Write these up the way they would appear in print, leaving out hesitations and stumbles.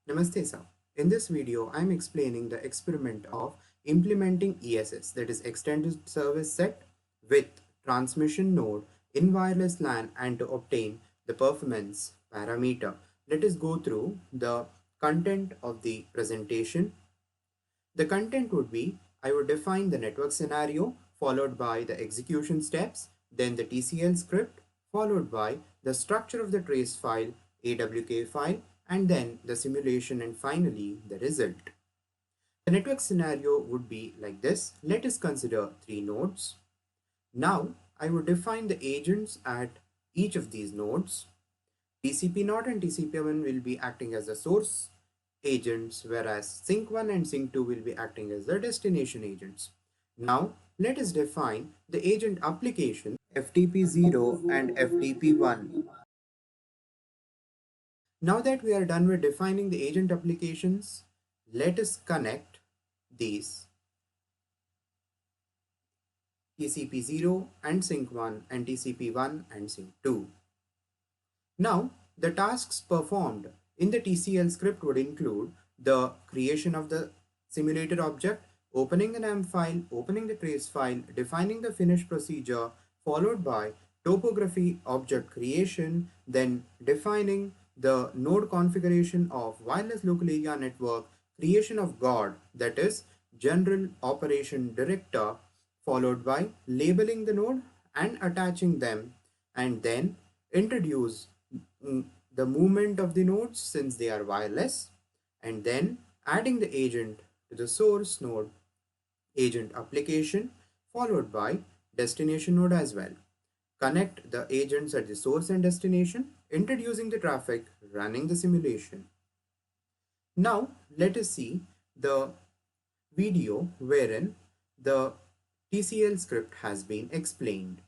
Namaste sir. In this video, I am explaining the experiment of implementing ESS, that is Extended Service Set, with transmission node in wireless LAN and to obtain the performance parameter. Let us go through the content of the presentation. The content would be, I would define the network scenario followed by the execution steps, then the TCL script followed by the structure of the trace file, AWK file, and then the simulation and finally the result. The network scenario would be like this. Let us consider three nodes. Now I would define the agents at each of these nodes. TCP node and TCP1 will be acting as the source agents, whereas sync1 and sync2 will be acting as the destination agents. Now let us define the agent application FTP0 and FTP1. Now that we are done with defining the agent applications, let us connect these TCP0 and sync1 and TCP1 and sync2. Now, the tasks performed in the TCL script would include the creation of the simulator object, opening an AMP file, opening the trace file, defining the finish procedure, followed by topography object creation, then defining the node configuration of wireless local area network, creation of GOD, that is General Operation Director, followed by labeling the node and attaching them, and then introduce the movement of the nodes since they are wireless, and then adding the agent to the source node agent application followed by destination node as well. Connect the agents at the source and destination, introducing the traffic, running the simulation. Now let us see the video wherein the TCL script has been explained.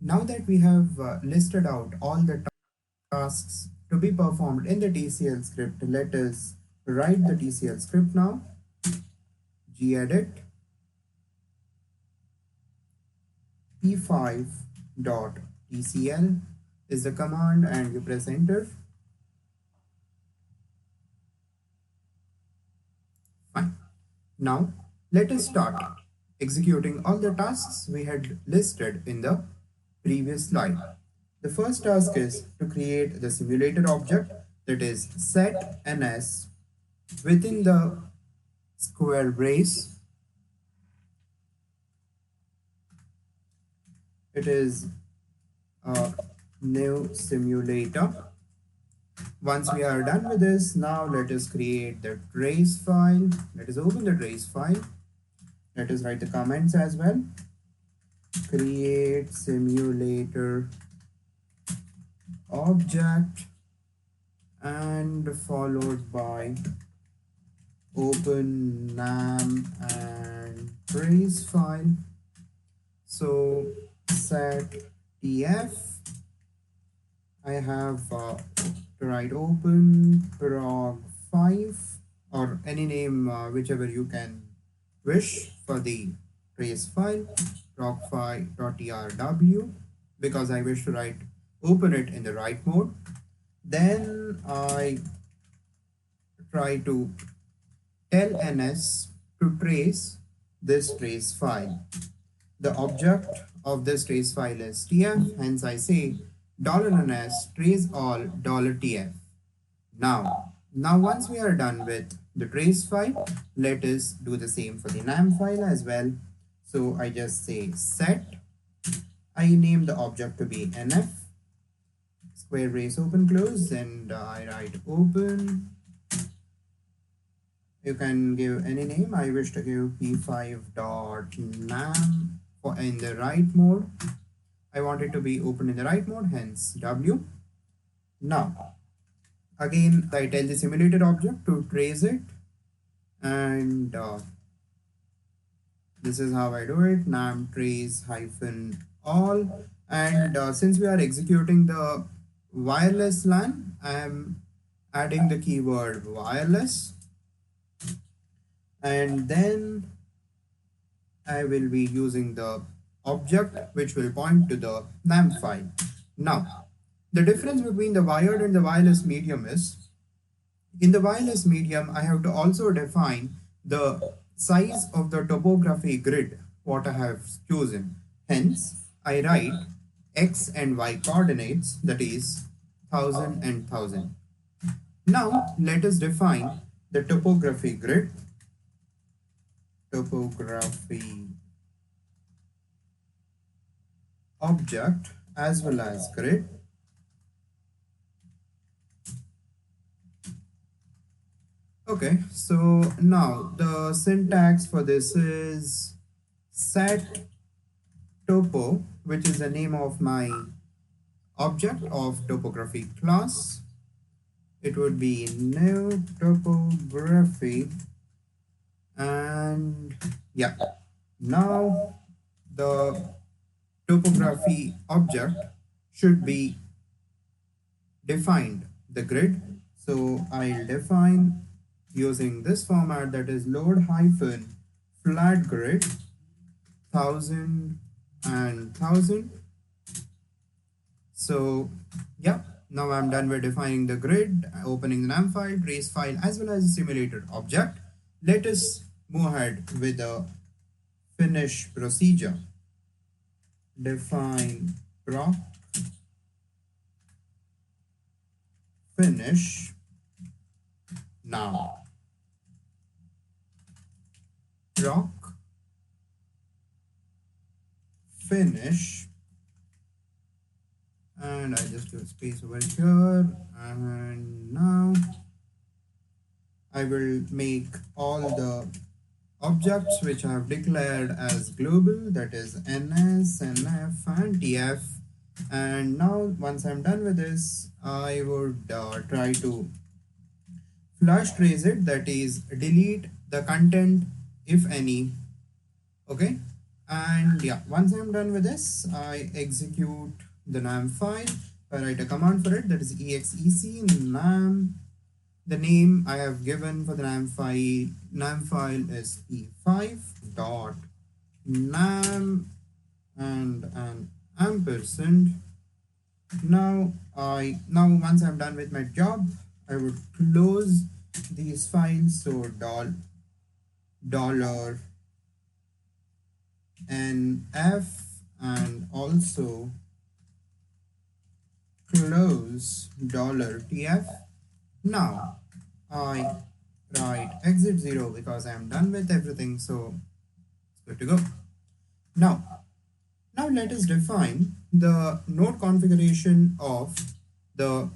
Now that we have listed out all the tasks to be performed in the TCL script, let us write the TCL script now. Gedit p5.tcl is the command and you press enter. Fine. Now let us start executing all the tasks we had listed in the previous slide. The first task is to create the simulator object, that is set ns within the square brace. It is a new simulator. Once we are done with this, now let us create the trace file. Let us open the trace file. Let us write the comments as well. Create simulator object and followed by open nam and trace file. So set tf, I have to write open prog 5 or any name whichever you can wish for the trace file, prog5.trw, because I wish to open it in the write mode. Then I try to tell ns to trace this trace file. The object of this trace file is tf, hence I say $ns trace all $tf. Now once we are done with the trace file, let us do the same for the nam file as well. So I just say set, I name the object to be nf, square brace open close, and I write open. You can give any name. I wish to give p5.nam for in the write mode. I want it to be open in the write mode, hence w. Now again I tell the simulated object to trace it, and this is how I do it, nam trace hyphen all. And since we are executing the wireless LAN, I am adding the keyword wireless, and then I will be using the object which will point to the NAM file. Now, the difference between the wired and the wireless medium is In the wireless medium, I have to also define the size of the topography grid, what I have chosen. Hence, I write x and y coordinates, that is 1000 and 1000. Now, let us define the topography grid. Topography object as well as grid. Okay, so now the syntax for this is set topo, which is the name of my object of topography class. It would be new topography, and yeah, now the topography object should be defined the grid. So I'll define using this format, that is load hyphen flat grid 1000 and 1000. So yeah, now I'm done with defining the grid, opening the NAM file, trace file, as well as a simulated object. Let us move ahead with the finish procedure. Define proc finish now. Proc finish, and I just do a space over here, and now I will make all the objects which I have declared as global, that is NS, NF and TF. And now once I'm done with this, I would try to flush trace it, that is delete the content if any. Okay, and yeah, once I'm done with this, I execute the NAM file. I write a command for it, that is exec NAM. The name I have given for the NAM file is e5 dot NAM and an ampersand. Now once I'm done with my job, I would close these files. So dollar $NF and also close $TF. Now I write exit 0 because I am done with everything, so it's good to go. Now let us define the node configuration of the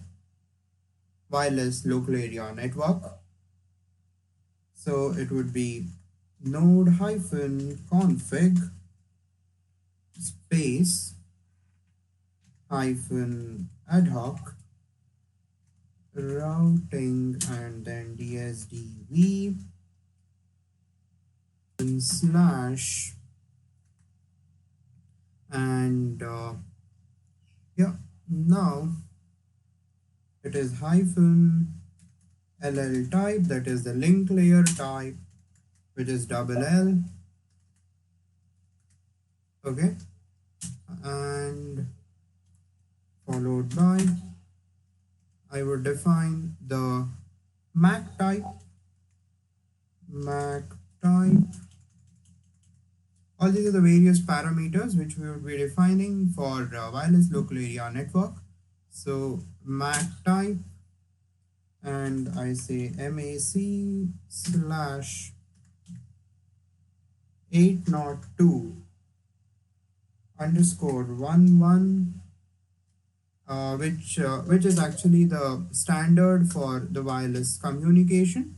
wireless local area network. So it would be node hyphen config space hyphen ad hoc routing and then dsdv slash and yeah, now it is hyphen ll type, that is the link layer type, which is double L. Okay, and followed by I would define the MAC type. All these are the various parameters which we would be defining for wireless local area network. So MAC type, and I say MAC slash 802 underscore 11, which is actually the standard for the wireless communication.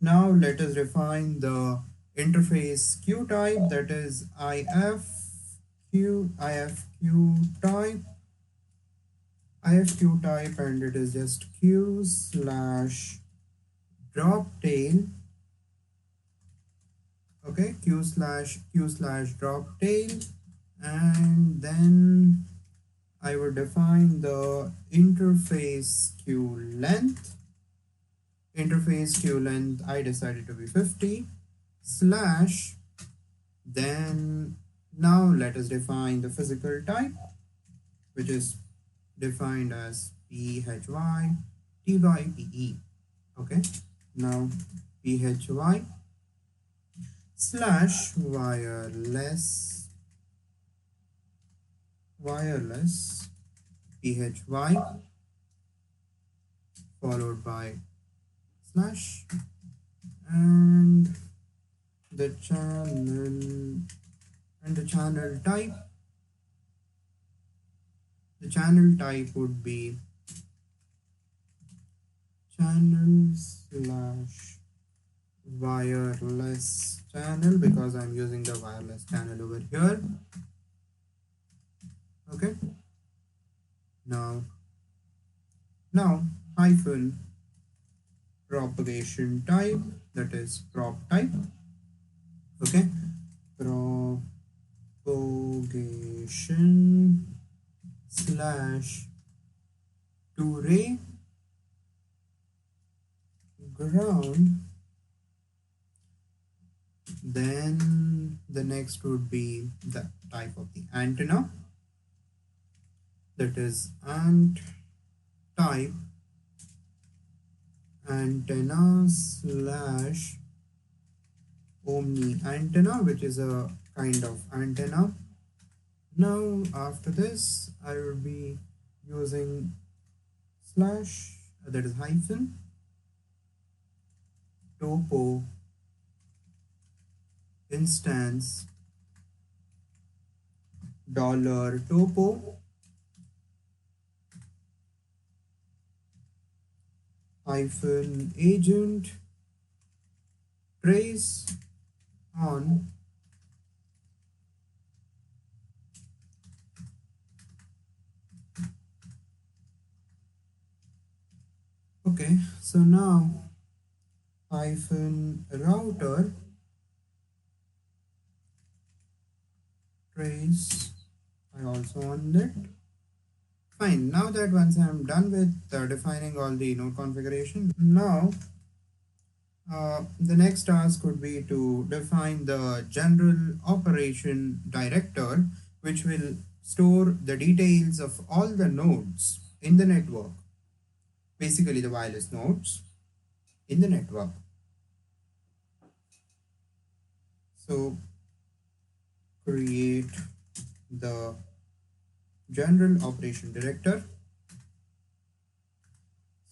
Now let us define the interface queue type, that is IFQ type, and it is just queue slash drop tail. Okay, queue slash drop tail, and then I would define the interface queue length. Interface queue length I decided to be 50 slash, then now let us define the physical type, which is defined as PHY TYPE. Okay, now PHY slash wireless PHY followed by slash, and the channel type. The channel type would be channel slash wireless channel, because I'm using the wireless channel over here. Okay, now hyphen propagation type, that is prop type. Okay, propagation slash to ray ground. Then the next would be the type of the antenna, that is ant type antenna slash omni antenna, which is a kind of antenna. Now after this I will be using slash, that is hyphen topo instance $topo hyphen agent trace on okay. So now hyphen router trace, I also want it. Fine. Now that once I'm done with defining all the node configuration, now the next task would be to define the general operation director, which will store the details of all the nodes in the network, basically the wireless nodes in the network. So create the general operation director.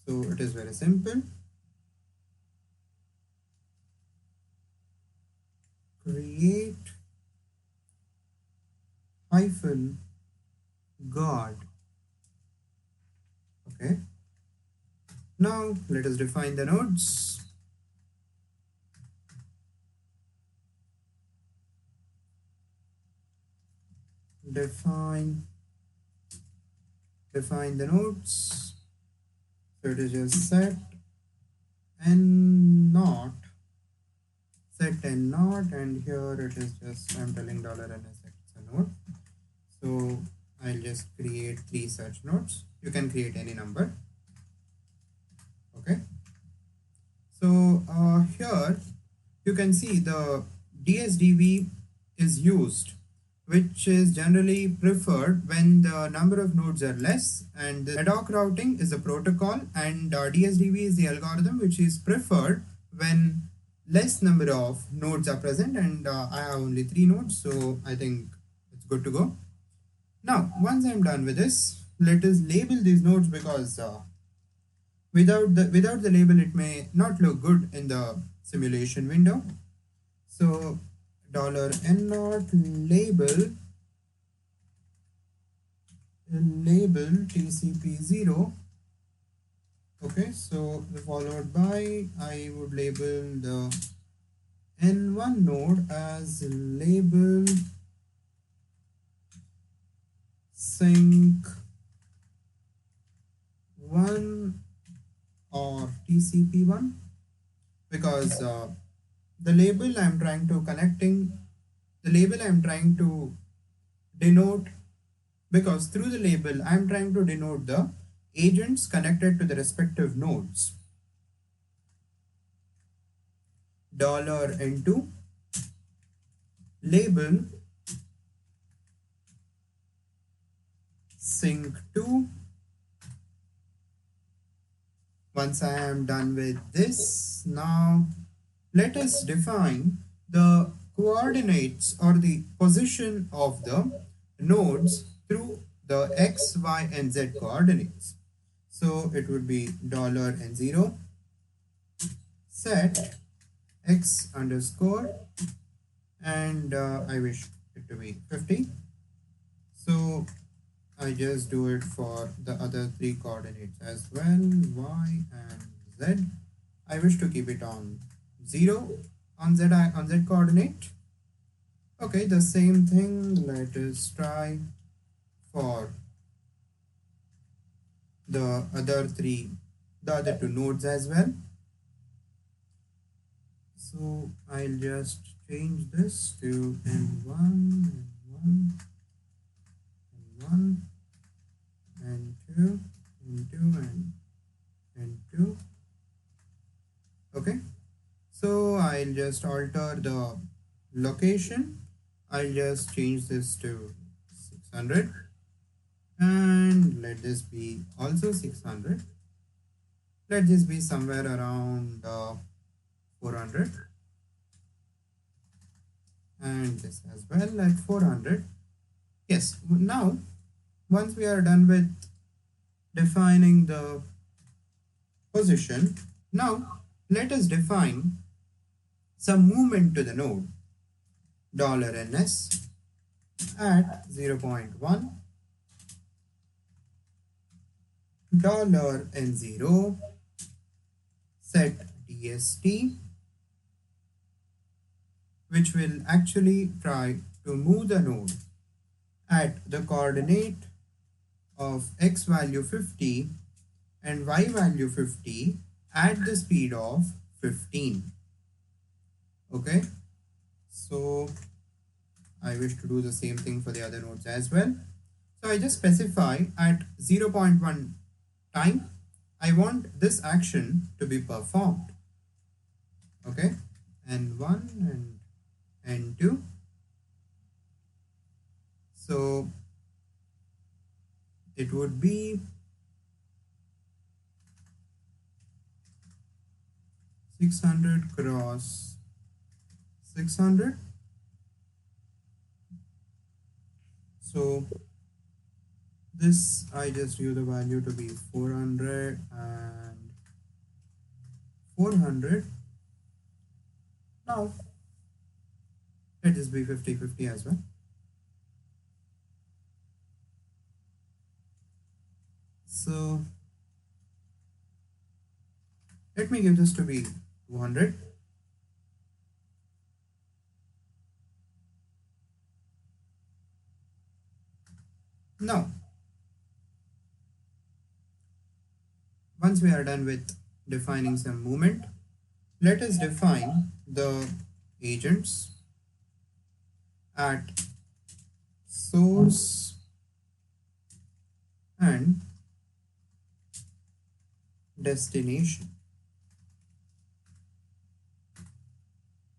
So it is very simple. Create hyphen guard. Okay. Now let us define the nodes. Define the nodes. So it is just set n naught, and here it is just I'm telling $ns it's a node. So I'll just create 3 such nodes. You can create any number. Okay. So here you can see the DSDV is used, which is generally preferred when the number of nodes are less, and the ad hoc routing is a protocol, and DSDV is the algorithm which is preferred when less number of nodes are present, and I have only 3 nodes, so I think it's good to go. Now once I'm done with this, let us label these nodes, because without the label it may not look good in the simulation window. So $n0 label TCP0. Okay, so followed by I would label the N1 node as label sync 1 or TCP1, because the label I'm trying to denote, because through the label I'm trying to denote the agents connected to the respective nodes. $N2 label sync 2 Once I am done with this, now let us define the coordinates or the position of the nodes through the x, y, and z coordinates. So it would be $n0 set x underscore, and I wish it to be 50. So I just do it for the other three coordinates as well, y and z. I wish to keep it on 0 on z coordinate. Okay, the same thing. Let us try for the other two nodes as well. So I'll just change this to n1, n1, n1, n2, n2, and n2. Okay, so I'll just alter the location. I'll just change this to 600, and let this be also 600. Let this be somewhere around 400, and this as well at 400. Yes, now once we are done with defining the position, now let us define some movement to the node $ns at 0.1, $n0 set dst, which will actually try to move the node at the coordinate of x value 50 and y value 50 at the speed of 15. Okay, so I wish to do the same thing for the other nodes as well. So I just specify at 0.1 time I want this action to be performed. Okay, n1 and n2. So it would be 600 cross 600. So this I just give the value to be 400 and 400. Now let this be 50-50 as well. So let me give this to be 200. Now, once we are done with defining some movement, let us define the agents at source and destination.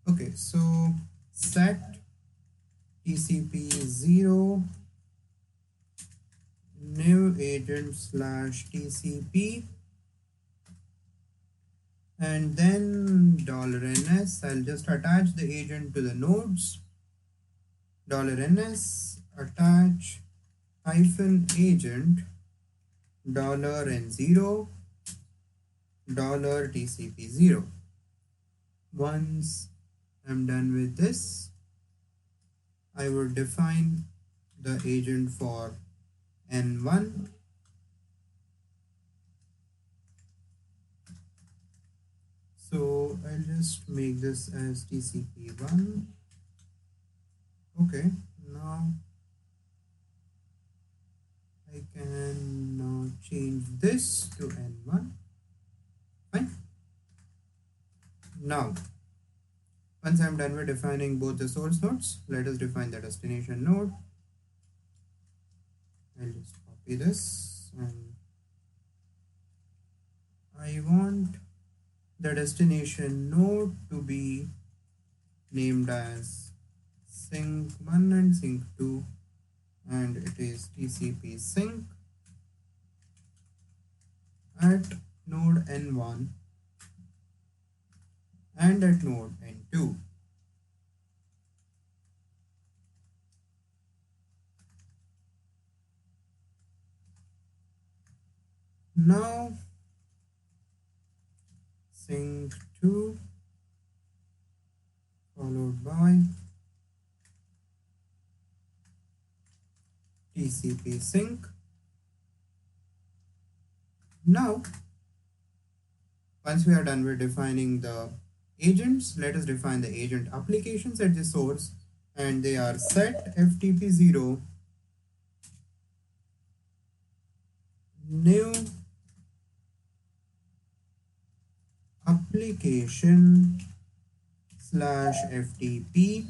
Okay, so set TCP0 new agent slash TCP, and then $ns. I'll just attach the agent to the nodes. $ns attach -agent $n0 $TCP0. Once I'm done with this, I will define the agent for n1. So I'll just make this as TCP1. Okay, now I can now change this to n1. Fine. Now, once I'm done with defining both the source nodes, let us define the destination node. I'll just copy this, and I want the destination node to be named as sync1 and sync2, and it is TCP sync at node n1 and at node n2. Now sync 2 followed by TCP sync. Now once we are done with defining the agents, let us define the agent applications at the source, and they are set FTP0 new application slash FTP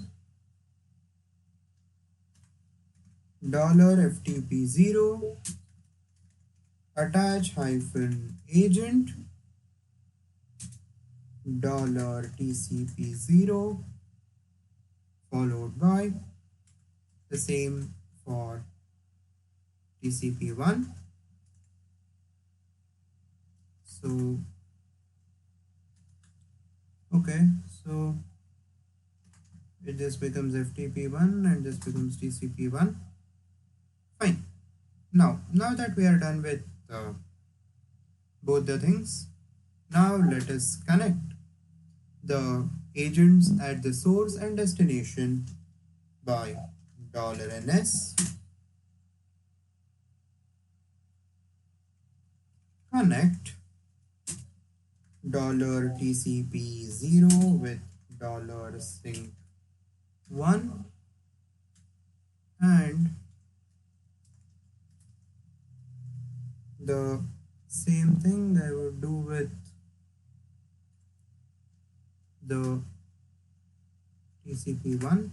$FTP0 attach hyphen agent $TCP0 followed by the same for TCP1. So okay, so it just becomes FTP1 and this becomes TCP1. Fine. Now that we are done with both the things, now let us connect the agents at the source and destination by $ns connect $TCP0 with $sync1 and the same thing I would do with the TCP1.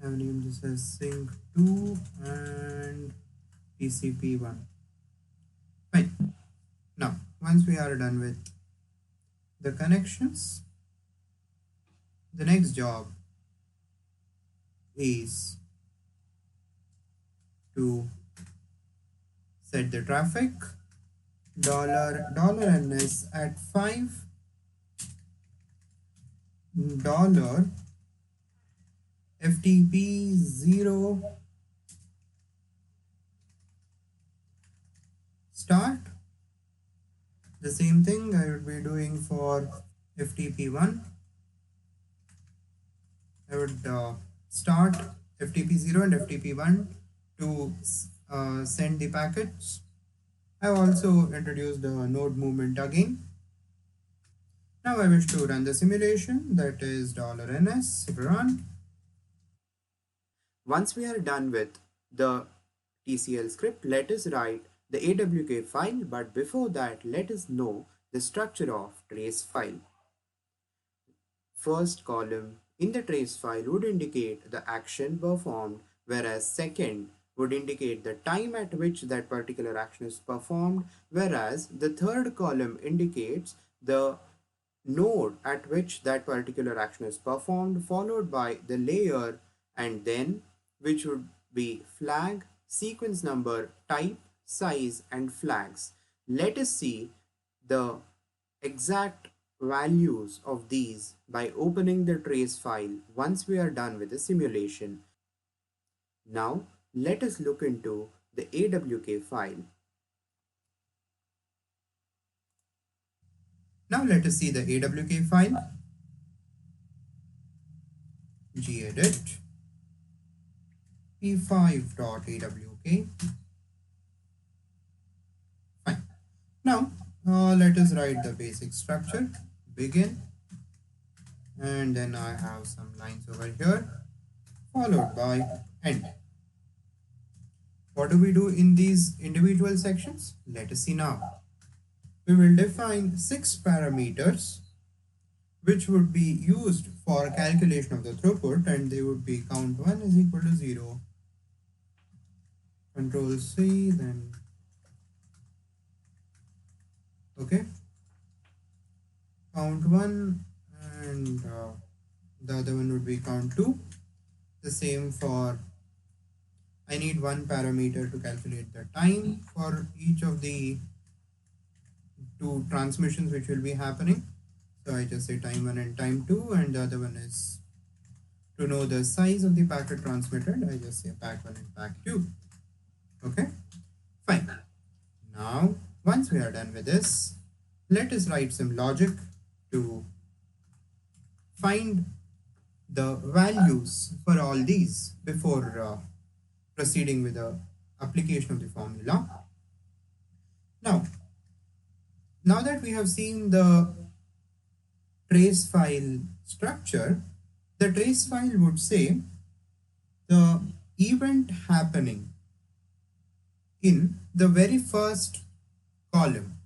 I have named this as sync2 and TCP1. Fine. Now, once we are done with the connections, the next job is to set the traffic $ns at 5 $FTP0 start. The same thing I would be doing for FTP1. I would start FTP0 and FTP1 to send the packets. I have also introduced the node movement again. Now I wish to run the simulation, that is $ns run. Once we are done with the TCL script, let us write the AWK file, but before that, let us know the structure of trace file. First column in the trace file would indicate the action performed, whereas second would indicate the time at which that particular action is performed, whereas the third column indicates the node at which that particular action is performed, followed by the layer, and then which would be flag, sequence number, type, size, and flags. Let us see the exact values of these by opening the trace file once we are done with the simulation. Now let us look into the AWK file. Now let us see the AWK file. Gedit p5.awk. Fine. Now let us write the basic structure. Begin, and then I have some lines over here, followed by end. What do we do in these individual sections? Let us see now. We will define 6 parameters which would be used for calculation of the throughput, and they would be count1 is equal to 0, control C, then okay, count1, and the other one would be count2. The same for I need one parameter to calculate the time for each of the two transmissions which will be happening. So I just say time 1 and time 2, and the other one is to know the size of the packet transmitted. I just say pack 1 and pack 2. Okay, fine. Now, once we are done with this, let us write some logic to find the values for all these before proceeding with the application of the formula. Now that we have seen the trace file structure, the trace file would say the event happening in the very first column.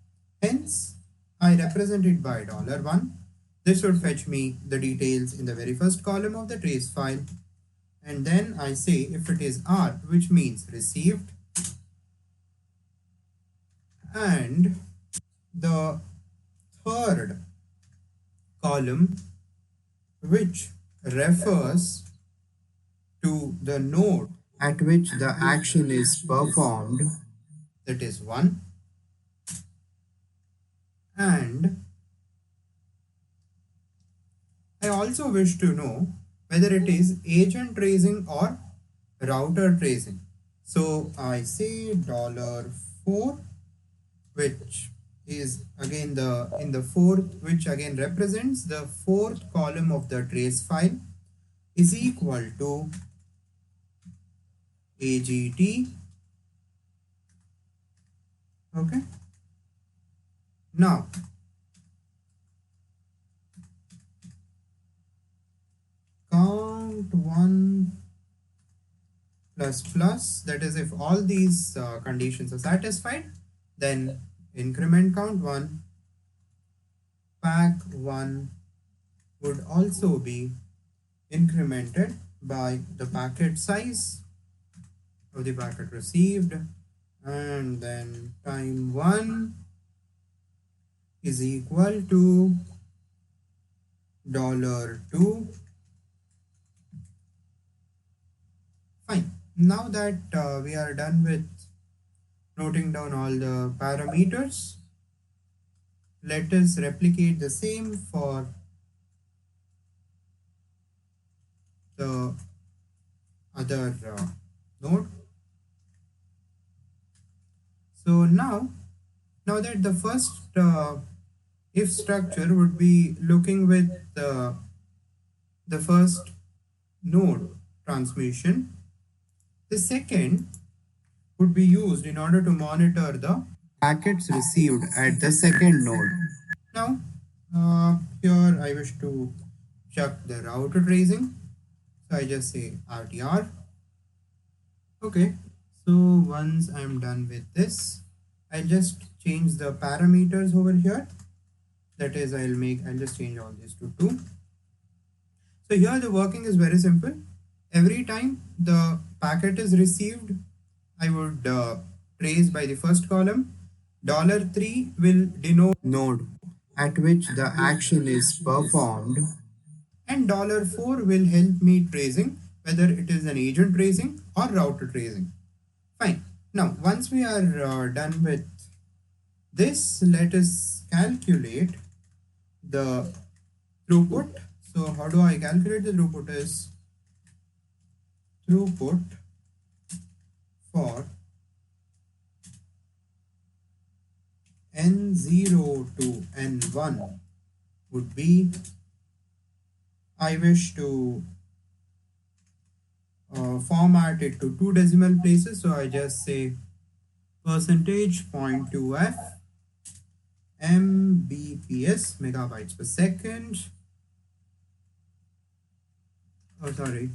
Hence, I represent it by $1. This would fetch me the details in the very first column of the trace file. And then I say if it is R, which means received, and the third column, which refers to the node at which the action is performed, that is 1, and I also wish to know whether it is agent tracing or router tracing. So I say $4, which is again in the fourth, which again represents the fourth column of the trace file, is equal to AGT. Okay. Now, count 1 plus plus, that is if all these conditions are satisfied, then increment count 1, pack 1 would also be incremented by the packet size of the packet received, and then time 1 is equal to $2. Fine. Now that we are done with noting down all the parameters, let us replicate the same for the other node. So now that the first if structure would be looking with the first node transmission, the second would be used in order to monitor the packets received at the second node. Now, here I wish to check the router tracing. So I just say RTR. Okay, so once I'm done with this, I'll just change the parameters over here. That is, I'll just change all this to 2. So here the working is very simple. Every time the packet is received, I would trace by the first column. $3 will denote node at which the action is performed, and $4 will help me tracing whether it is an agent tracing or router tracing. Fine. Now, once we are done with this, let us calculate the throughput. So how do I calculate the throughput? Is throughput for N0 to N1 would be, I wish to format it to 2 decimal places, so I just say %.2f mbps, megabytes per second. Oh, sorry.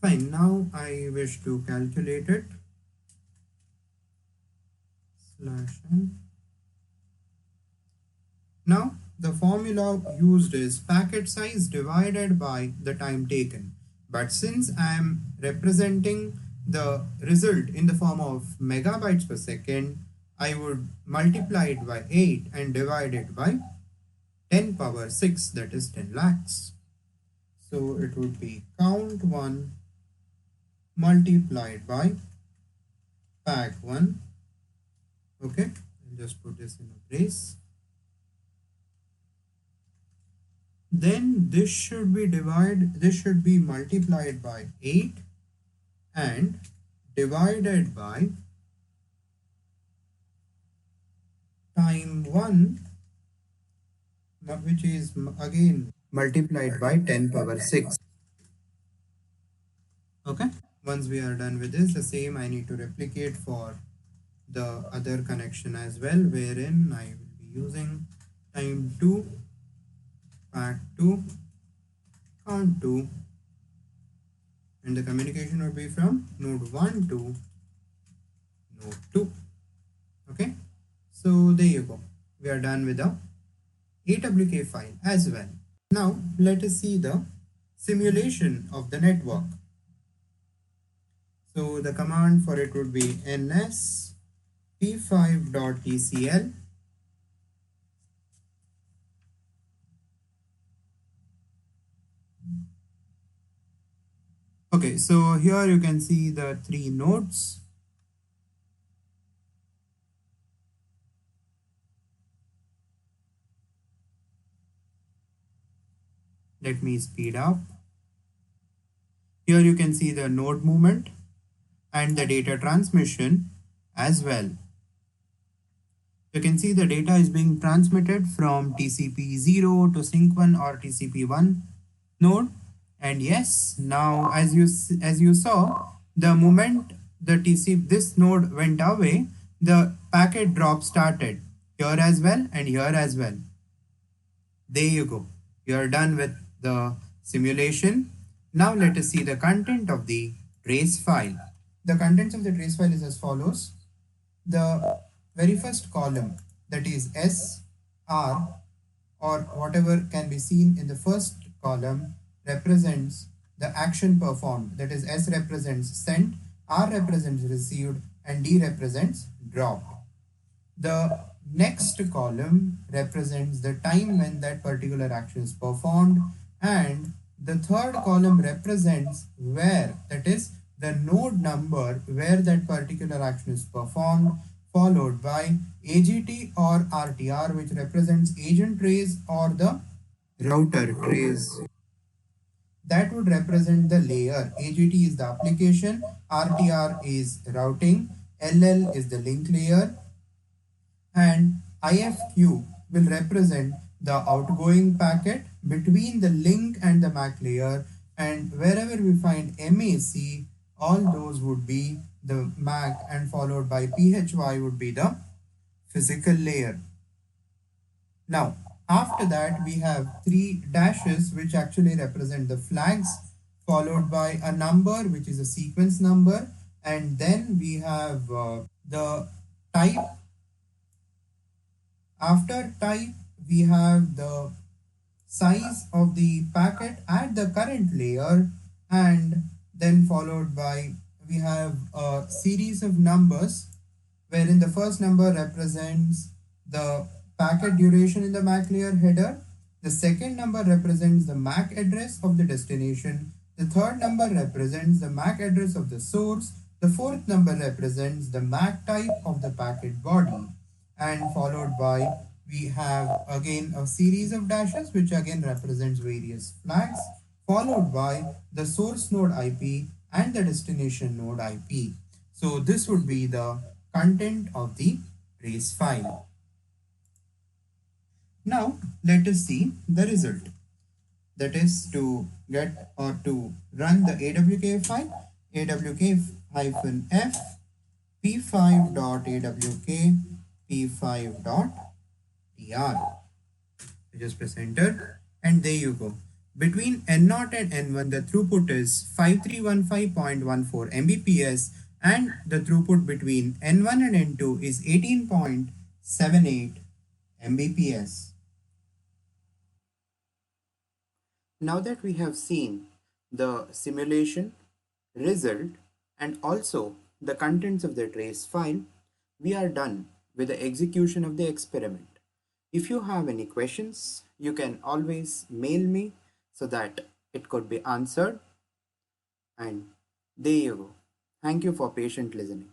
Fine, now I wish to calculate it. /n. Now, the formula used is packet size divided by the time taken. But since I am representing the result in the form of megabytes per second, I would multiply it by 8 and divide it by 10 power 6, that is 10 lakhs. So it would be count1 multiplied by pack1. Okay, I'll just put this in a brace. Then this should be multiplied by 8 and divided by time 1, which is again multiplied by 10 power 6. Okay, once we are done with this, the same I need to replicate for the other connection as well, wherein I will be using time 2, pack 2, count 2, and the communication would be from node 1 to node 2. Okay, so there you go. We are done with the AWK file as well. Now let us see the simulation of the network. So the command for it would be ns p5.tcl. Okay, so here you can see the 3 nodes. Let me speed up. Here you can see the node movement and the data transmission as well. You can see the data is being transmitted from TCP0 to Sync1 or TCP1 node. And yes, now as you saw, the moment this node went away, the packet drop started here as well and here as well. There you go. You are done with the simulation. Now let us see the content of the trace file. The contents of the trace file is as follows. The very first column, that is S, R, or whatever can be seen in the first column, represents the action performed. That is, S represents sent, R represents received, and D represents dropped. The next column represents the time when that particular action is performed, and the third column represents where, that is, the node number where that particular action is performed, followed by AGT or RTR, which represents agent trace or the router trace. That would represent the layer. AGT is the application, RTR is routing, LL is the link layer, and IFQ will represent the outgoing packet between the link and the MAC layer, and wherever we find MAC, all those would be the MAC, and followed by PHY would be the physical layer. Now, after that, we have 3 dashes which actually represent the flags, followed by a number which is a sequence number, and then we have the type. After type, we have the size of the packet at the current layer, and then followed by we have a series of numbers wherein the first number represents the packet duration in the MAC layer header, the second number represents the MAC address of the destination, the third number represents the MAC address of the source, the fourth number represents the MAC type of the packet body, and followed by we have again a series of dashes which again represents various flags, followed by the source node IP and the destination node IP. So this would be the content of the trace file. Now let us see the result. That is to get or to run the AWK file, awk-f p5.awk p5.tr. Just press enter and there you go. Between N0 and N1, the throughput is 5315.14 Mbps, and the throughput between N1 and N2 is 18.78 Mbps. Now that we have seen the simulation, result, and also the contents of the trace file, we are done with the execution of the experiment. If you have any questions, you can always mail me so that it could be answered. And there you go. Thank you for patient listening.